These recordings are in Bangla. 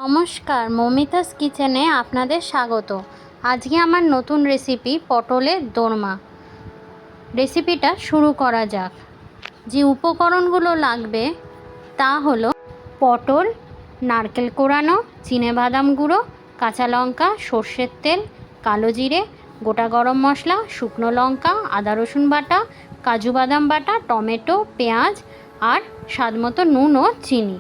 নমস্কার, মৌমিতাস কিচেনে আপনাদের স্বাগত। আজকে আমার নতুন রেসিপি পটলের দোরমা। রেসিপিটা শুরু করা যাক। যে উপকরণগুলো লাগবে তা হলো পটল, নারকেল কোড়ানো, চিনেবাদাম গুঁড়ো, কাঁচা লঙ্কা, সর্ষের তেল, কালো জিরে, গোটা গরম মশলা, শুকনো লঙ্কা, আদা রসুন বাটা, কাজু বাদাম বাটা, টমেটো, পেঁয়াজ আর স্বাদমতো নুন ও চিনি।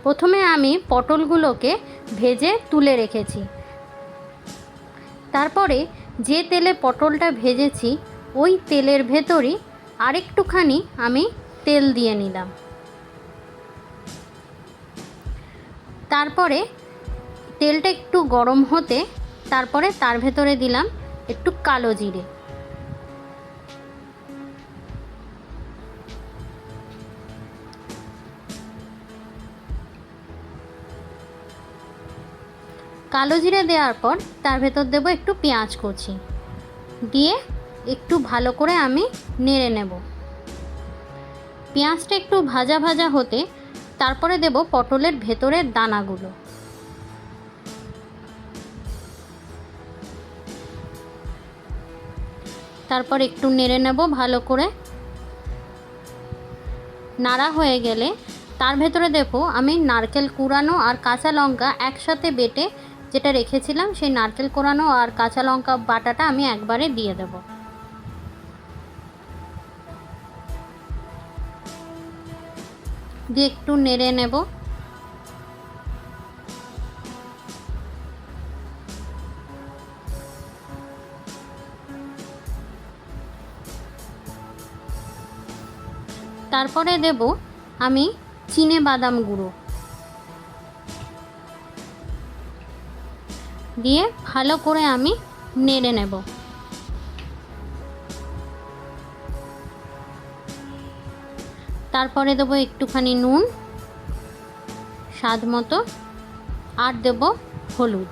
প্রথমে আমি পটলগুলোকে ভেজে তুলে রেখেছি। তারপরে যে তেলে পটলটা ভেজেছি ওই তেলের ভেতরই আরেকটুখানি আমি তেল দিয়ে নিলাম। তারপরে তেলটা একটু গরম হতে তারপরে তার ভেতরে দিলাম একটু কালো জিরে। কালো জিরে দেওয়ার পর তার ভেতর দেব একটু পেঁয়াজ কুচি দিয়ে একটু ভালো করে আমি নেড়ে নেব। পেঁয়াজটা একটু ভাজা ভাজা হতে তারপরে দেব পটলের ভেতরের দানাগুলো। তারপর একটু নেড়ে নেব ভালো করে। নাড়া হয়ে গেলে তার ভেতরে দেব আমি নারকেল কুড়ানো আর কাঁচা লঙ্কা একসাথে বেটে যেটা রেখেছিলাম, সেই নারকেল কোড়ানো আর কাঁচা লঙ্কা বাটাটা আমি একবারে দিয়ে দেব। দিয়ে একটু নেড়ে নেব। তারপরে দেব আমি চিনেবাদাম গুঁড়ো দিয়ে ভালো করে আমি নেড়ে নেব। তারপরে দেব একটুখানি নুন স্বাদ মতো আর দেব হলুদ।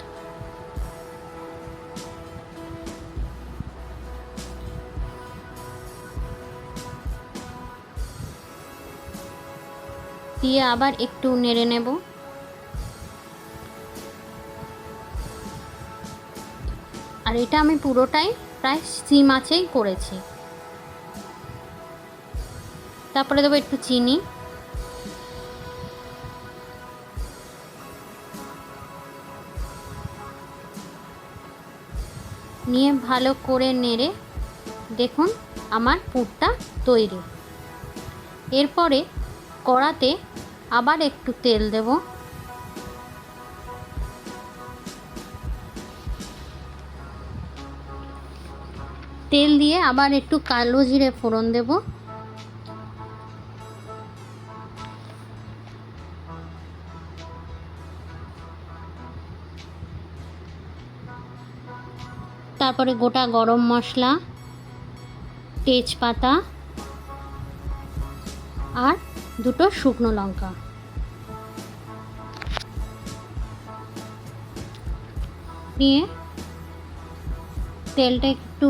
দিয়ে আবার একটু নেড়ে নেব। আর এটা আমি পুরোটাই প্রায় সিম আঁচেই করেছি। তারপরে দেবো একটু চিনি, নিয়ে ভালো করে নেড়ে দেখুন আমার পুরটা তৈরি। এরপরে কড়াতে আবার একটু তেল দেব। তেল দিয়ে আবার একটু কালো জিরে ফোড়ন দেব। তারপরে গোটা গরম মশলা, তেজপাতা আর দুটো শুকনো লঙ্কা নিয়ে তেলটা একটু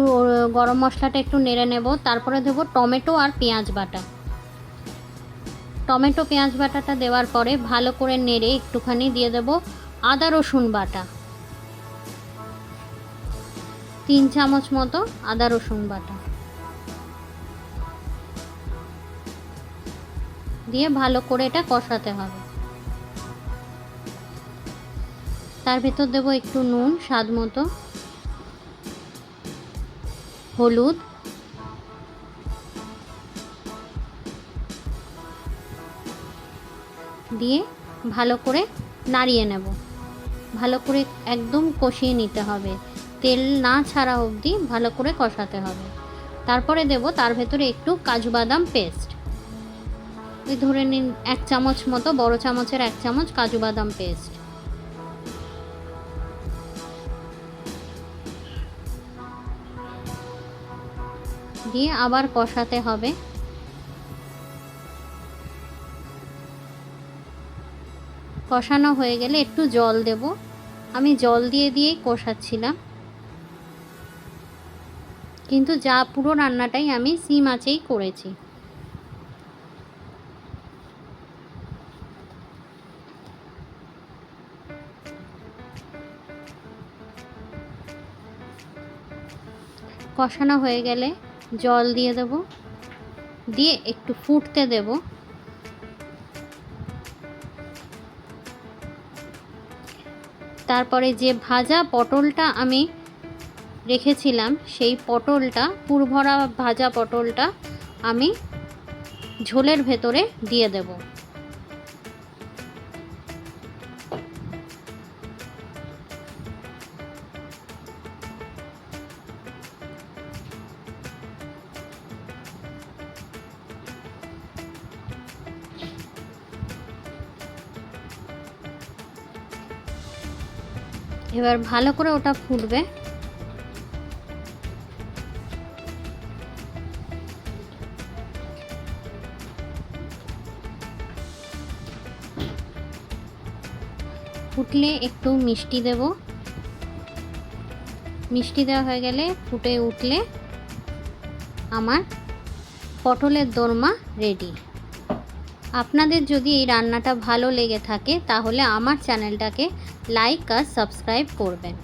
গরম মশলাটা একটু নেড়ে নেব। তারপরে দেব টমেটো আর পেঁয়াজ বাটা। টমেটো পেঁয়াজ বাটাটা দেওয়ার পরে ভালো করে নেড়ে একটুখানি দিয়ে দেব আদা রসুন বাটা, 3 চামচ মতো আদা রসুন বাটা দিয়ে ভালো করে এটা কষাতে হবে। তার ভেতর দেব একটু নুন স্বাদ মতো, হলুদ, দিয়ে ভালো করে নাড়িয়ে নেব। ভালো করে একদম কষিয়ে নিতে হবে, তেল না ছাড়া অবধি ভালো করে কষাতে হবে। তারপরে দেব তার ভেতরে একটু কাজু বাদাম পেস্ট, এই ধরে নিন 1 চামচ মতো, বড় চামচের 1 চামচ কাজু বাদাম পেস্ট দিয়ে আবার কষাতে হবে। কষানো হয়ে গেলে একটু জল দেব। আমি জল দিয়ে দিয়েই কষাচ্ছিলাম। কিন্তু যা পুরো রান্নাটাই আমি সিম আঁচেই করেছি। কষানো হয়ে গেলে জল দিয়ে দেব, দিয়ে একটু ফুটতে দেব। তারপরে যে ভাজা পটলটা আমি রেখেছিলাম সেই পটলটা, পুরভরা ভাজা পটলটা আমি ঝোলের ভেতরে দিয়ে দেব। এবার ভালো করে ওটা ফুটবে। ফুটলে একটু মিষ্টি দেব। মিষ্টি দেওয়া হয়ে গেলে, ফুটে উঠলে আমার পটলের দোরমা রেডি। আপনাদের যদি এই রান্নাটা ভালো লেগে থাকে তাহলে আমার চ্যানেলটাকে লাইক আর সাবস্ক্রাইব করবেন।